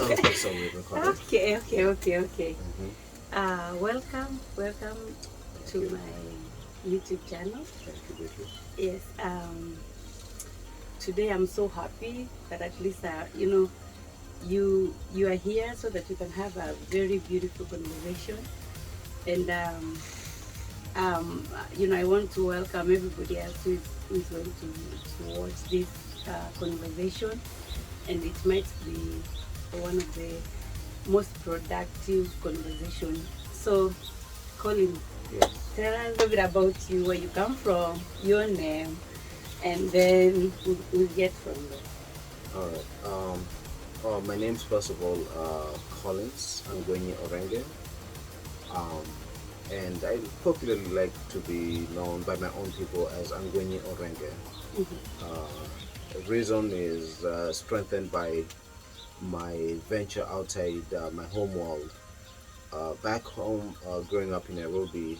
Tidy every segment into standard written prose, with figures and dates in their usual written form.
Sounds like so we've recorded. Okay. Welcome Thank to you. my YouTube channel. Thank you, Beatrice. Yes. Today I'm so happy that at least you are here so that we can have a very beautiful conversation. And I want to welcome everybody else who is going to watch this conversation, and it might be one of the most productive conversation. So, Colin, Yes. tell us a little bit about you, where you come from, your name, and then we'll get from there. All right. My name's first of all Collins Angwenyi Orenge. And I popularly like to be known by my own people as Angwenyi Orenge. The reason is strengthened by my venture outside my home world. Back home, growing up in Nairobi,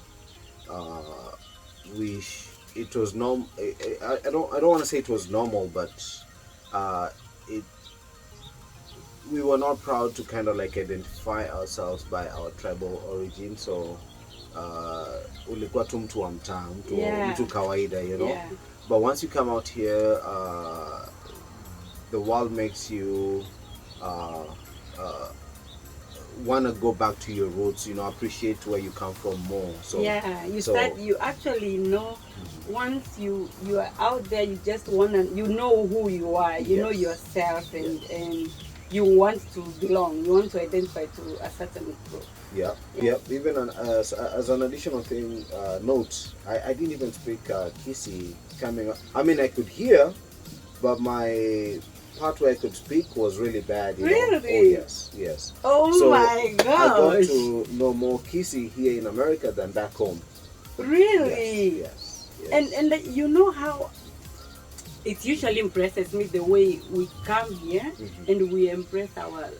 it was norm. I don't want to say it was normal, but it we were not proud to kind of like identify ourselves by our tribal origin. So ulikuwa tu mtu wa mtaa, mtu kawaida, you know. Yeah. But once you come out here, the world makes you want to go back to your roots, you know, appreciate where you come from more. So yeah, you actually know, once you are out there, you just know who you are, you know yourself, and you want to belong, you want to identify to a certain group. Yeah. Even as an additional thing, note, I didn't even speak Kisi coming up. I mean, I could hear, but my part where I could speak was really bad. Really? Oh, yes. Oh, so my gosh. I got to know more Kisi here in America than back home. Really? Yes. And you know how it usually impresses me the way we come here and we embrace our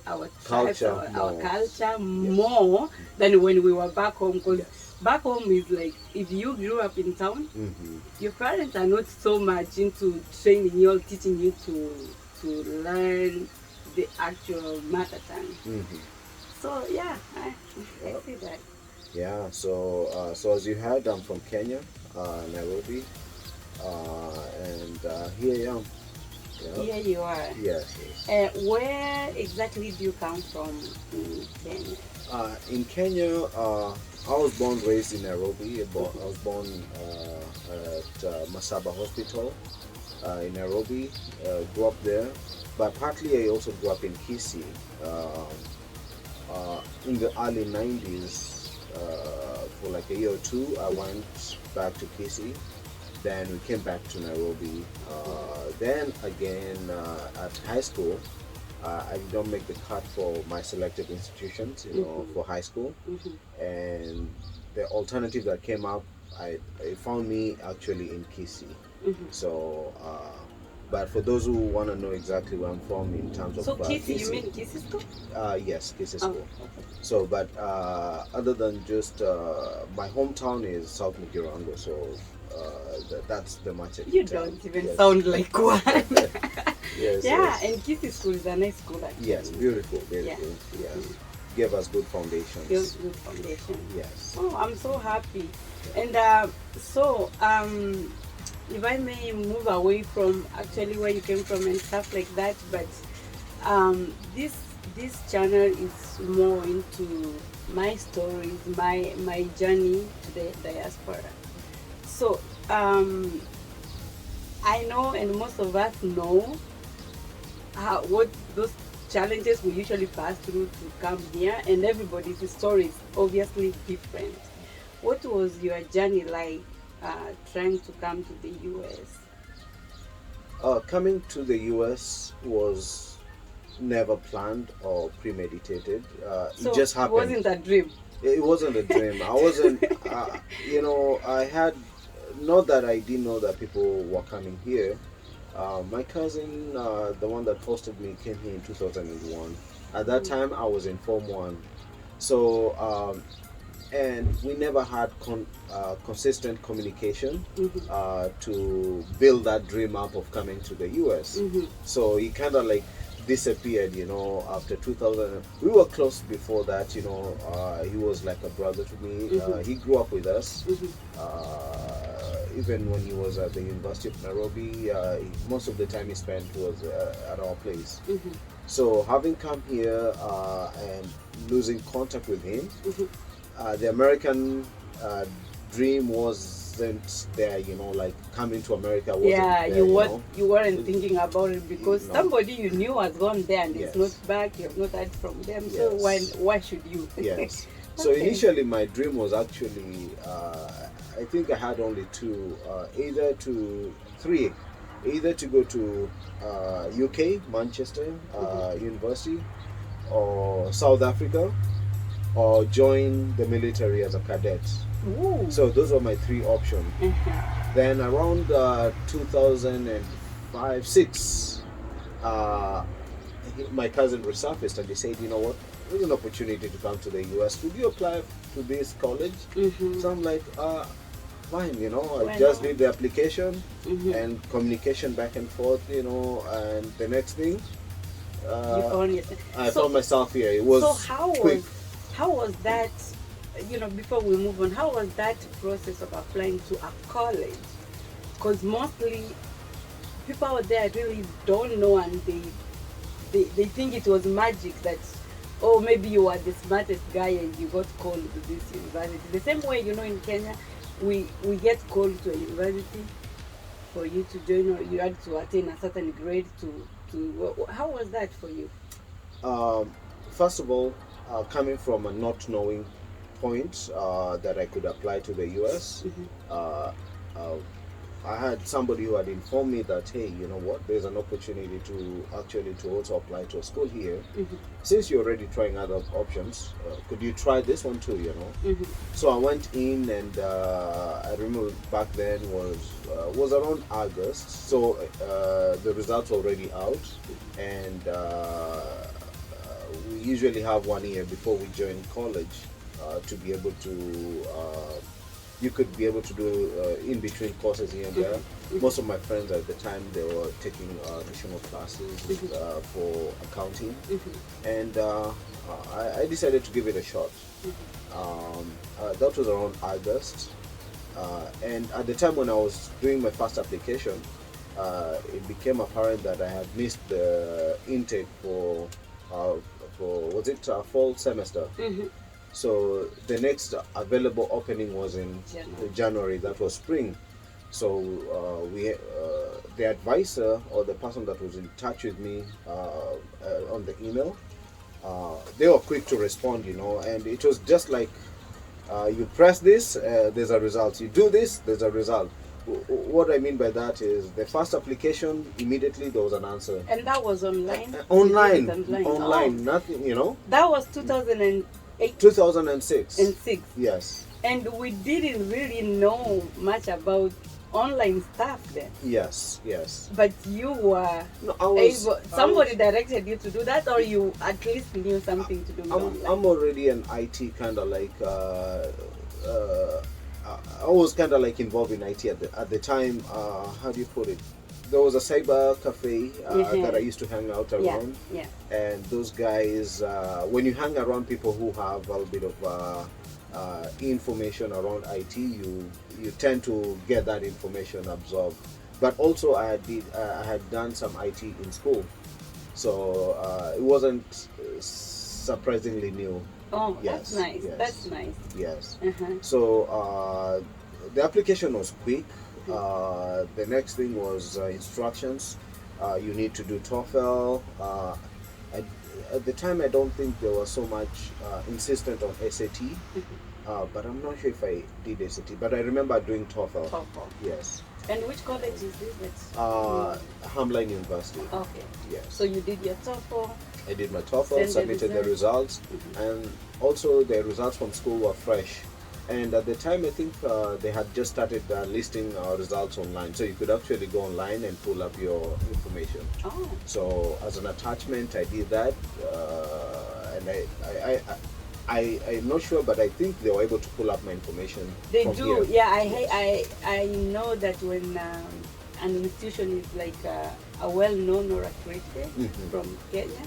culture, our culture more than when we were back home. Because back home is like, if you grew up in town, your parents are not so much into training you or teaching you to learn the actual mother tongue. So yeah, I see that. Yeah. So as you heard, I'm from Kenya, Nairobi. And here I am. Here you are. Yes. Where exactly do you come from in Kenya? In Kenya, I was born, raised in Nairobi. I was born at Masaba Hospital in Nairobi. Grew up there, but partly I also grew up in Kisii. In the early 90s, for like a year or two, I went back to Kisii. Then we came back to Nairobi. Then again at high school, I don't make the cut for my selected institutions, you know, for high school. And the alternative that came up, it found me actually in Kisii. So, but for those who want to know exactly where I'm from in terms of Kisii, you mean Kisii school? Yes, Kisii school. Okay. So, but other than just my hometown is South Mugirango, so that's the much. You don't even sound like one. Yes. And Kisii school is a nice school actually. Yes, beautiful. Yes, gave us good foundations. Good foundation. Yes. Oh, I'm so happy. And if I may move away from actually where you came from and stuff like that, but this channel is more into my stories, my journey to the diaspora. So I know, and most of us know what those challenges we usually pass through to come here, and everybody's story is obviously different. What was your journey like trying to come to the US? Coming to the US was never planned or premeditated. So it just happened. It wasn't a dream. It wasn't a dream. I wasn't, I had, not that I didn't know that people were coming here. My cousin, the one that hosted me, came here in 2001. At that time, I was in Form 1. So, and we never had consistent communication to build that dream up of coming to the US. So he kind of like disappeared, after 2000. We were close before that, he was like a brother to me. He grew up with us. Even when he was at the University of Nairobi, most of the time he spent was at our place. So having come here and losing contact with him, the American dream wasn't there, like coming to America wasn't there, you weren't thinking about it because somebody you knew has gone there and Yes. it's not back, you have not heard from them, Yes. so why should you? Yes. So Okay. initially my dream was actually, I think I had only two, three, either to go to UK, Manchester University, or South Africa, or join the military as a cadet. Ooh. So those were my three options. Then around 2005, 6, my cousin resurfaced and he said, you know what, there's an opportunity to come to the US. Could you apply to this college? So I'm like, fine, I just did the application and communication back and forth, and the next thing, I found myself here. It was quick. How was that, before we move on, how was that process of applying to a college? Because mostly people out there really don't know, and they think it was magic that, oh, maybe you are the smartest guy and you got called to this university. The same way, in Kenya, we get called to a university for you to join, or you had to attain a certain grade to how was that for you? First of all, coming from a not knowing point that I could apply to the US, I had somebody who had informed me that, hey, you know what, there's an opportunity to also apply to a school here. Since you're already trying other options, could you try this one too, So I went in, and I remember back then was around August, so the results were already out, and we usually have 1 year before we join college to be able to you could be able to do in between courses here and there. Most of my friends at the time, they were taking additional classes for accounting, and I decided to give it a shot. That was around August, and at the time when I was doing my first application, it became apparent that I had missed the intake for was it fall semester. So the next available opening was in January. That was spring. So the advisor, or the person that was in touch with me on the email, they were quick to respond, and it was just like, you press this, there's a result. You do this, there's a result. What I mean by that is the first application, immediately there was an answer. And that was online? Online, Oh. nothing, That was 2008? 2006. And 6. Yes. And we didn't really know much about online stuff then. Yes. But you were somebody directed you to do that, or you at least knew something to do with online? I'm already an IT kind of like, I was kind of like involved in IT at the time. How do you put it? There was a cyber cafe that I used to hang out around. Yeah. And those guys, when you hang around people who have a little bit of information around IT, you tend to get that information absorbed. But also I had done some IT in school, so it wasn't surprisingly new. Oh, Yes, that's nice. yes. That's nice. Yes. Uh-huh. So the application was quick. The next thing was instructions. You need to do TOEFL. At the time, I don't think there was so much insistent on SAT, but I'm not sure if I did SAT. But I remember doing TOEFL. TOEFL. Yes. And which college is this? Hamline University. Okay. Yes. So you did your TOEFL. I did my TOEFL, submitted the results, and also the results from school were fresh. And at the time, I think they had just started listing our results online, so you could actually go online and pull up your information. Oh. So as an attachment, I did that, and I'm not sure, but I think they were able to pull up my information. They from do, here. yeah. I know that when an institution is like a well-known or accredited from Kenya,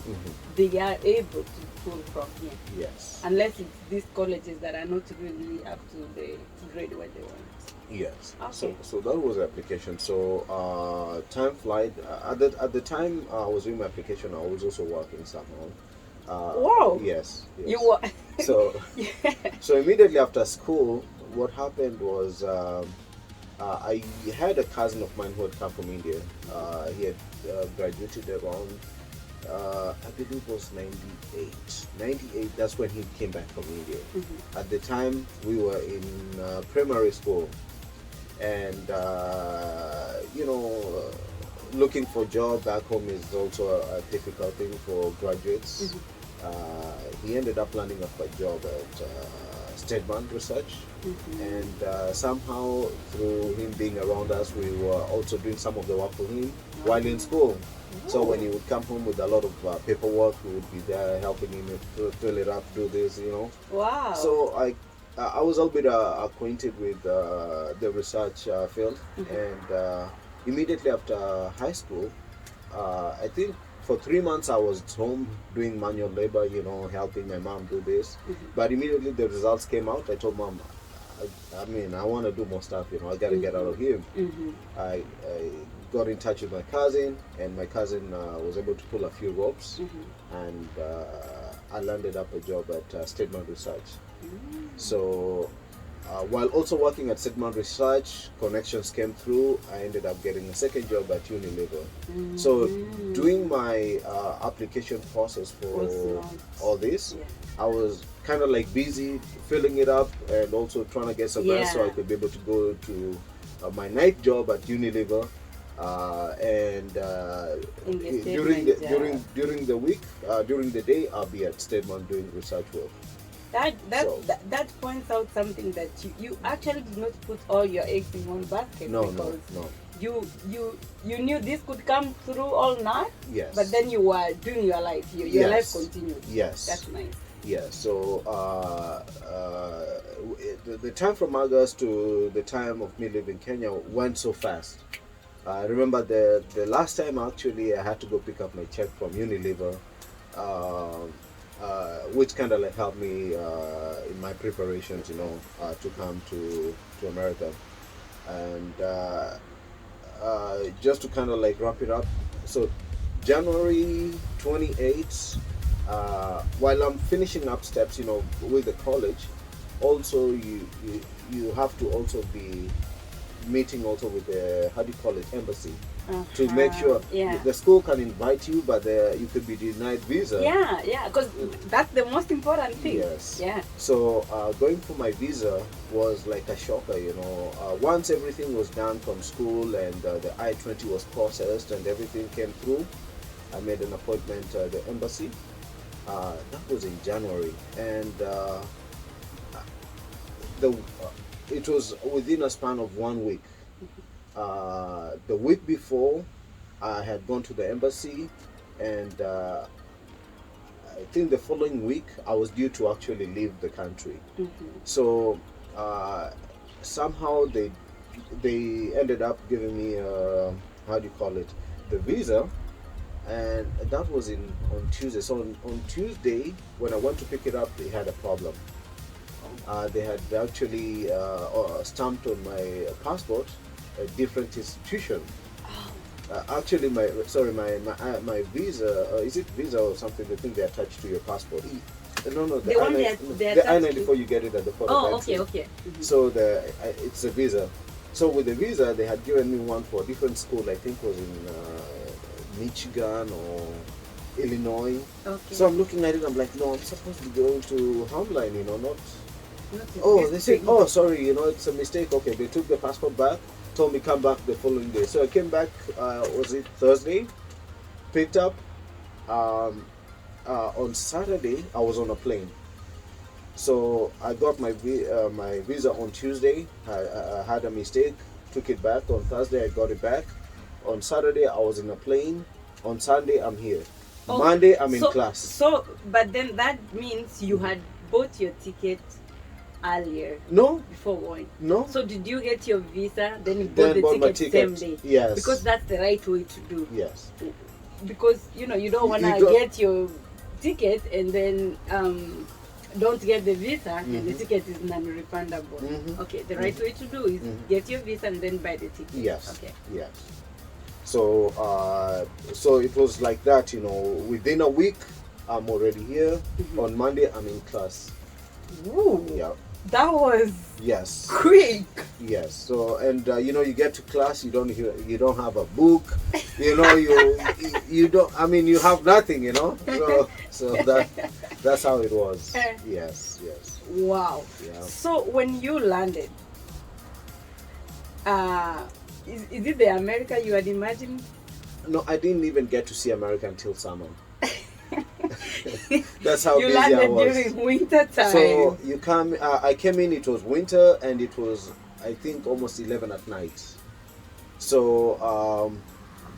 they are able to pull from here. Yes. Unless it's these colleges that are not really up to the grade what they want. Yes. Okay. So that was the application. So time flight. At the time I was doing my application, I was also working somehow. Wow. Yes. You were. So Yeah. so immediately after school, what happened was I had a cousin of mine who had come from India. He had graduated around I believe it was 98. 98. That's when he came back from India. At the time we were in primary school, and looking for a job back home is also a difficult thing for graduates. He ended up landing up a job at Stedman Research, and somehow through him being around us, we were also doing some of the work for him while in school. So when he would come home with a lot of paperwork, we would be there helping him fill it up, do this, Wow. So I was a little bit acquainted with the research field, and immediately after high school, I think for 3 months I was home doing manual labor, helping my mom do this. But immediately the results came out. I told mom, I want to do more stuff, I got to get out of here. I got in touch with my cousin, and my cousin was able to pull a few ropes, and I landed up a job at Stedman Research. So while also working at Stedman Research, connections came through. I ended up getting a second job at Unilever. So doing my application process for all this, I was kind of like busy filling it up and also trying to get some rest so I could be able to go to my night job at Unilever. And during the week, during the day, I'll be at Stedman doing research work. That points out something that you actually did not put all your eggs in one basket. No. You knew this could come through all night. Yes. But then you were doing your life. Your life continued. Yes. That's nice. Yeah. So the time from August to the time of me leaving Kenya went so fast. I remember the last time actually I had to go pick up my check from Unilever, which kind of like helped me in my preparations, to come to America. And just to kind of like wrap it up, so January 28th, while I'm finishing up steps, with the college, also you have to also be meeting also with the embassy to make sure the school can invite you, but you could be denied visa. Yeah, because that's the most important thing. Yes. Yeah. So going for my visa was like a shocker, once everything was done from school and the I-20 was processed and everything came through, I made an appointment at the embassy. That was in January, and it was within a span of 1 week. The week before, I had gone to the embassy, and I think the following week I was due to actually leave the country. So somehow they ended up giving me the visa, and that was on Tuesday. So on Tuesday, when I went to pick it up, they had a problem. They had actually stamped on my passport a different institution. Actually, my visa, is it visa or something? The thing they attach to your passport. No, the I-94 you get it at the port. Oh, okay. So it's a visa. So with the visa, they had given me one for a different school. I think it was in Michigan or Illinois. Okay. So I'm looking at it. I'm like, no, I'm supposed to be going to Homeline, not. Oh, they said, oh, sorry, it's a mistake. Okay, they took the passport back, told me come back the following day. So I came back, was it Thursday? Picked up. On Saturday, I was on a plane. So I got my visa on Tuesday. I had a mistake, took it back. On Thursday, I got it back. On Saturday, I was in a plane. On Sunday, I'm here. Oh, Monday, I'm in class. So, but then that means you had bought your ticket earlier? No, Before going? no. So did you get your visa, then you Then bought the bought my ticket same day? Yes. Because that's the right way to do. Yes. Because you know you don't want You to don't- get your ticket and then don't get the visa and the ticket is non-refundable. Okay, the right way to do is get your visa and then buy the ticket. Yes. Okay. Yes. So so it was like that, you know. Within a week, I'm already here. On Monday, I'm in class. Ooh. Yeah. That was Yes. quick. Yes. So and you know, you get to class, you don't have a book, you know, you don't. I mean, you have nothing, you know. So that's how it was. Yes. Yes. Wow. Yeah. So when you landed, is it the America you had imagined? No, I didn't even get to see America until summer. That's how You busy I landed was. during winter time. So you come. I came in. It was winter, and it was, I think, almost 11 at night. So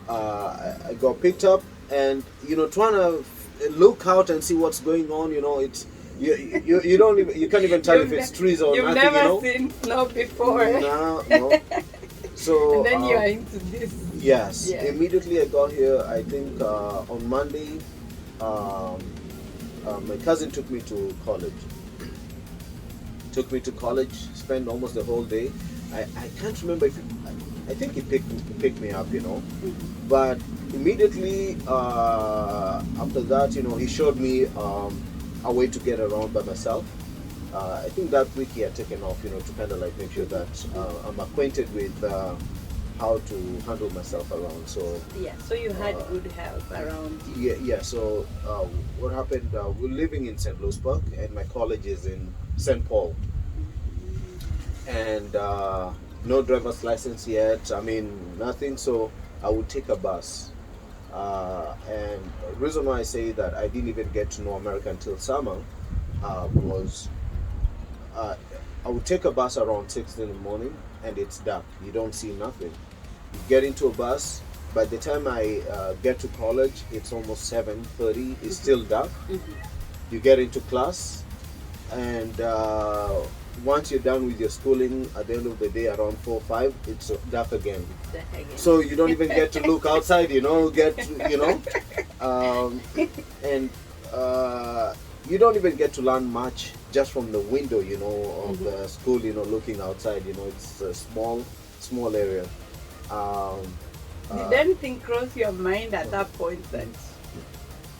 I got picked up, and you know, trying to look out and see what's going on. You know, it's you don't even, you can't even tell if it's trees or You've nothing. never You know, seen snow before. no. So And then you are into this. yes, Yeah. immediately I got here. I think on Monday. My cousin took me to college. Spent almost the whole day. I can't remember if I think he picked me up, you know. But immediately after that, you know, he showed me a way to get around by myself. I think that week he had taken off, you know, to kind of like make sure that I'm acquainted with how to handle myself around. So Yeah, so you had good help around you. yeah. So what happened? We're living in St. Louis Park, and my college is in St. Paul, and no driver's license yet. I mean, nothing. So I would take a bus. And the reason why I say that I didn't even get to know America until summer was I would take a bus around 6 in the morning, and it's dark. You don't see nothing. You get into a bus. By the time I get to college, it's almost 7:30. It's still dark. You get into class, and once you're done with your schooling, at the end of the day, around 4 or 5, it's dark again. So you don't even get to look outside, you know, and you don't even get to learn much just from the window, you know, of the school, you know, looking outside. You know, it's a small area. Did anything cross your mind at that point that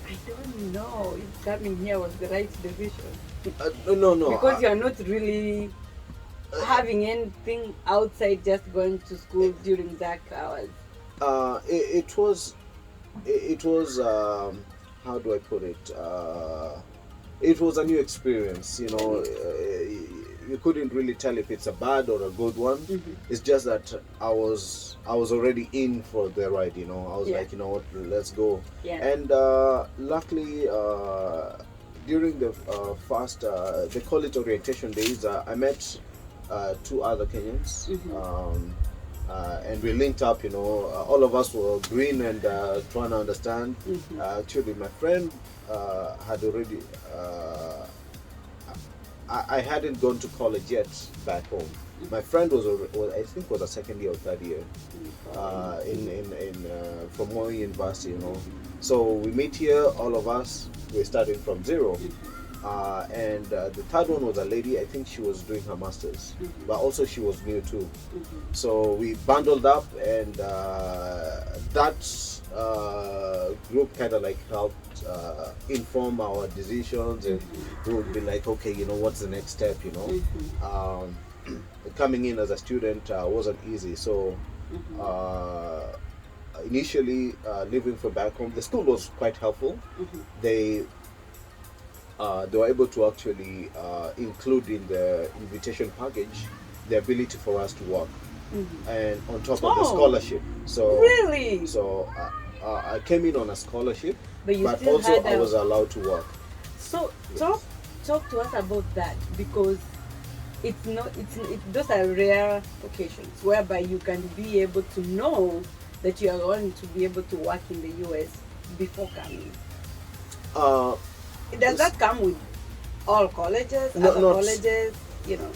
I don't know if coming here was the right decision? No. Because you are not really having anything outside, just going to school during dark hours. It was how do I put it? It was a new experience, you know. You couldn't really tell if it's a bad or a good one. It's just that I was already in for the ride, you know. I was like, you know what, let's go. Yeah. And luckily, during the they call it orientation days, I met 2 other Kenyans. And we linked up, you know. All of us were green and trying to understand. Actually, my friend had already. I hadn't gone to college yet back home. My friend was I think was a second year or third year in from Moi University, you know. So we meet here, all of us. We're starting from zero. And the third one was a lady. I think she was doing her masters, but also she was new too. So we bundled up, and that group kind of like helped inform our decisions, and we would be like, okay, you know, what's the next step, you know. Coming in as a student wasn't easy, so initially living from back home, the school was quite helpful. They were able to actually include in the invitation package the ability for us to work, and on top of the scholarship. So really, so I came in on a scholarship, but also I was allowed to work. So talk to us about that, because those are rare occasions whereby you can be able to know that you are going to be able to work in the US before coming. Does that come with all colleges, No, other colleges? you know.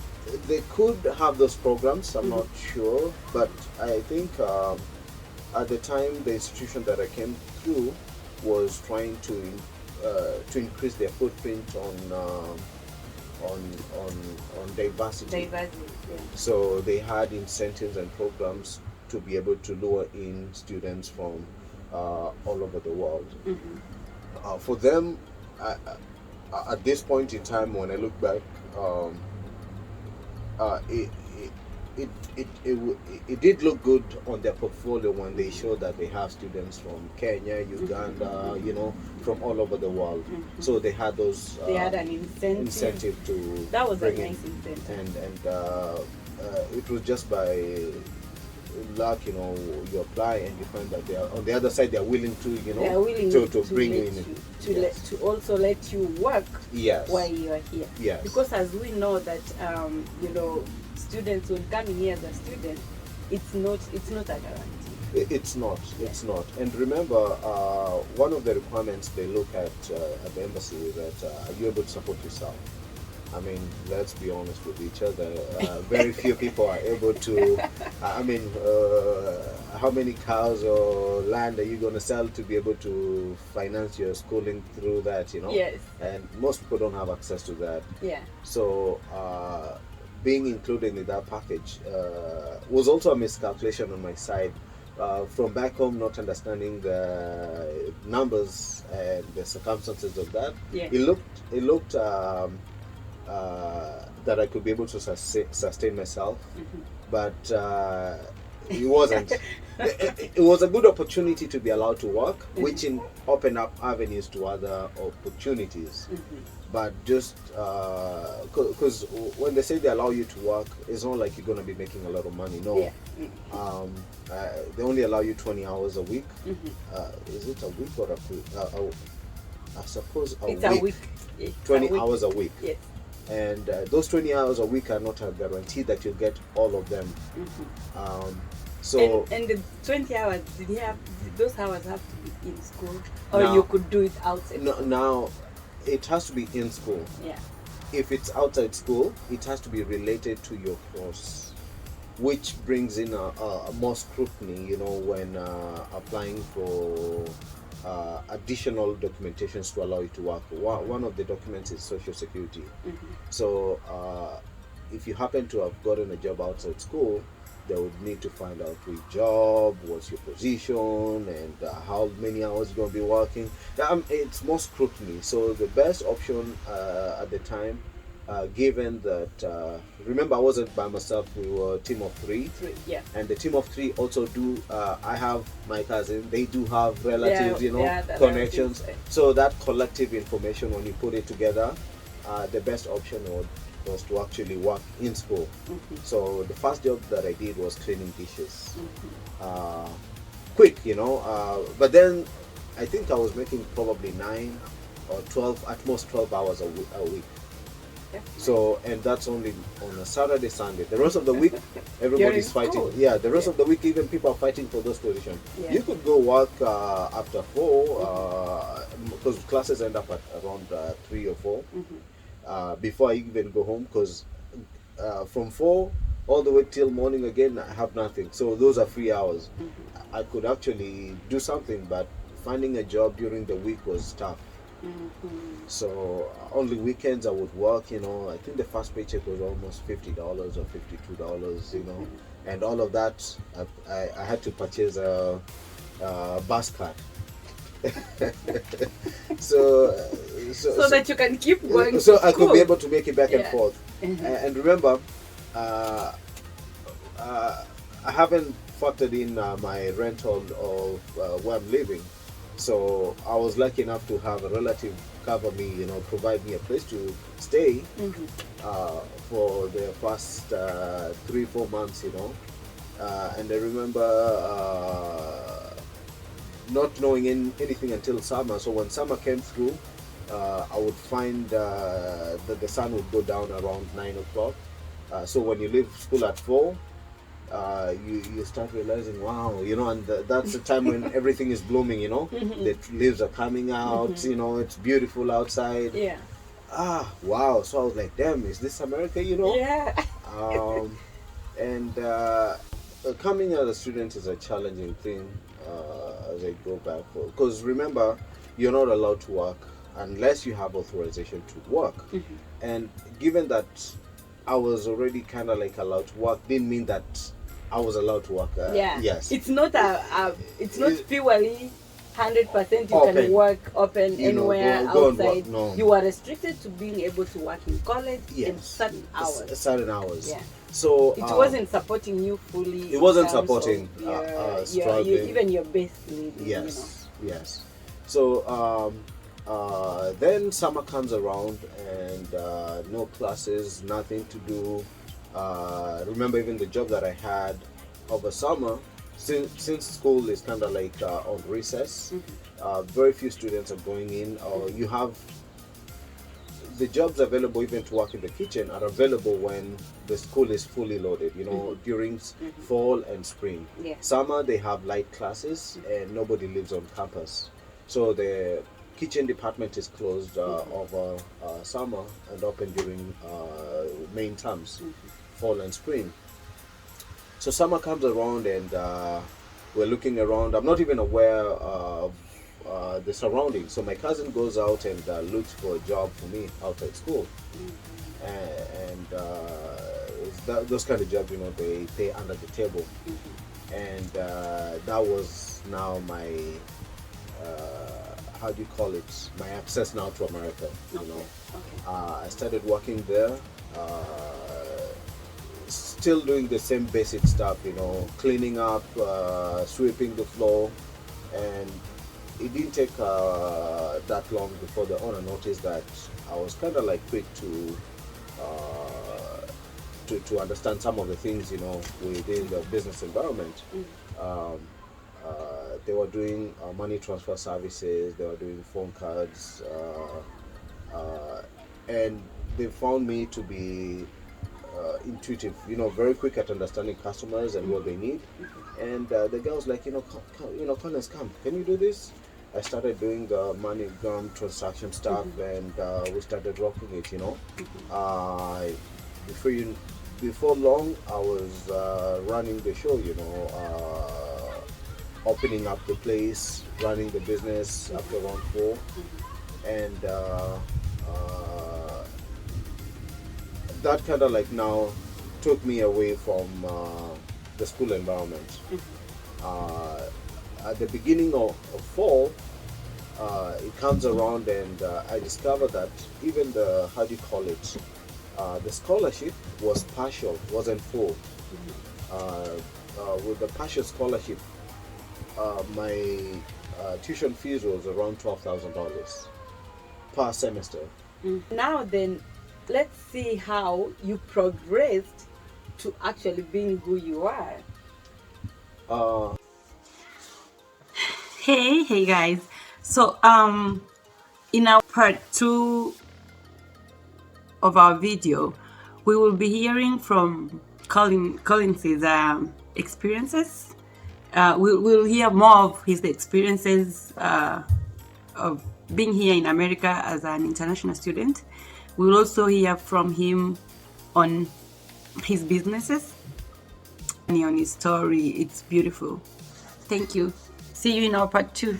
They could have those programs. I'm not sure, but I think at the time the institution that I came through was trying to increase their footprint on diversity. Diversity, yeah. So they had incentives and programs to be able to lure in students from all over the world. For them, at this point in time, when I look back, it, it, it did look good on their portfolio when they showed that they have students from Kenya, Uganda, you know, from all over the world. So they had those. They had an incentive to. That was a bring nice incentive. And it was just by luck, you know, you apply and you find that they are on the other side. They are willing to, you know, They are willing to bring you in. To also let you work Yes. while you are here. Yes. Because as we know that you know, students when coming here as a student, it's not a guarantee. It's not. It's not. And remember, one of the requirements they look at the embassy is that are you able to support yourself? I mean, let's be honest with each other. Very few people are able to. I mean, how many cows or land are you going to sell to be able to finance your schooling through that? You know. Yes. And most people don't have access to that. Yeah. So. Being included in that package was also a miscalculation on my side. From back home, not understanding the numbers and the circumstances of that, Yeah. it looked that I could be able to sustain myself, but it wasn't. It was a good opportunity to be allowed to work, which opened up avenues to other opportunities. But just because when they say they allow you to work, it's not like you're going to be making a lot of money. No. Yeah. They only allow you 20 hours a week. Is it a week or a week? I suppose It's week. a week. It's 20 a week. hours a week. Yes. And those 20 hours a week are not a guarantee that you'll get all of them. So And the 20 hours, did those hours have to be in school, or Now- you could do it outside? no, now it has to be in school. Yeah. If it's outside school, it has to be related to your course, which brings in a more scrutiny, you know, when applying for additional documentations to allow you to work. One of the documents is Social Security. So if you happen to have gotten a job outside school, they would need to find out which job, what's your position, and how many hours you're going to be working. It's more scrutiny. So the best option at the time, given that, remember I wasn't by myself, we were a team of three. Yeah. And the team of three also do, I have my cousin, they do have relatives, you know, the connections. relatives. So that collective information, when you put it together, the best option was to actually work in school. So the first job that I did was cleaning dishes. Quick, you know, but then I think I was making probably 9 or 12, at most 12 hours a week. Yeah. So, and that's only on a Saturday, Sunday. The rest of the week, everybody's You're in fighting. school. Yeah, the rest of the week, even people are fighting for those positions. Yeah. You could go work after 4, because classes end up at around 3 or 4. Before I even go home, because from 4 all the way till morning again, I have nothing. So those are free hours. I could actually do something, but finding a job during the week was tough. So only weekends I would work, you know. I think the first paycheck was almost $50 or $52, you know. And all of that, I had to purchase a bus card. so that you can keep going so to I could be school. able to make it back and Yeah. forth. And remember, I haven't factored in my rental of where I'm living. So I was lucky enough to have a relative cover me, you know, provide me a place to stay for the first 3-4 months, you know. And I remember not knowing anything until summer. So when summer came through, I would find that the sun would go down around 9 o'clock. So when you leave school at 4, you start realizing, wow, you know, and that's the time when everything is blooming, you know. The leaves are coming out, you know, it's beautiful outside. Yeah. Wow. So I was like, damn, is this America, you know? Yeah. Um, and coming as a student is a challenging thing as I go back. Because remember, you're not allowed to work unless you have authorization to work. And given that I was already kind of like allowed to work, didn't mean that I was allowed to work. Yeah. Yes. It's not it's not purely 100% you Open. can work open You know, anywhere go and work. outside. No. You are restricted to being able to work in college in Yes. certain hours. Certain hours. Yeah. So It wasn't supporting you fully. it wasn't in terms supporting, of your, struggling. even your base living. Yes, yes. So then summer comes around and no classes, nothing to do. Remember even the job that I had over summer, since school is kind of like on recess, very few students are going in, or you have the jobs available even to work in the kitchen are available when the school is fully loaded, you know, during fall and spring. Yeah. Summer, they have light classes and nobody lives on campus. So the kitchen department is closed over summer and open during main terms, fall and spring. So summer comes around and we're looking around. I'm not even aware of the surroundings. So my cousin goes out and looks for a job for me outside school, and those kind of jobs, you know, they pay under the table, and that was now my how do you call it? My access now to America. You know, I started working there. Still doing the same basic stuff, you know, cleaning up, sweeping the floor, and it didn't take that long before the owner noticed that I was kind of like quick to understand some of the things, you know, within the business environment. Um, they were doing money transfer services, they were doing phone cards, and they found me to be intuitive, you know, very quick at understanding customers and what they need. And the girl was like, you know, Collins, come, can you do this? I started doing the MoneyGram transaction stuff, and we started rocking it. You know, before long, I was running the show. You know, opening up the place, running the business after around 4, and that kind of like now took me away from the school environment. At the beginning of fall, it comes around and I discovered that even the, how do you call it, the scholarship was partial, wasn't full. With the partial scholarship, my tuition fees was around $12,000 per semester. Now then, let's see how you progressed to actually being who you are. Hey guys. So in our part 2 of our video, we will be hearing from Collins's experiences. We'll hear more of his experiences of being here in America as an international student. We'll also hear from him on his businesses and on his story. It's beautiful. Thank you. See you in our part 2.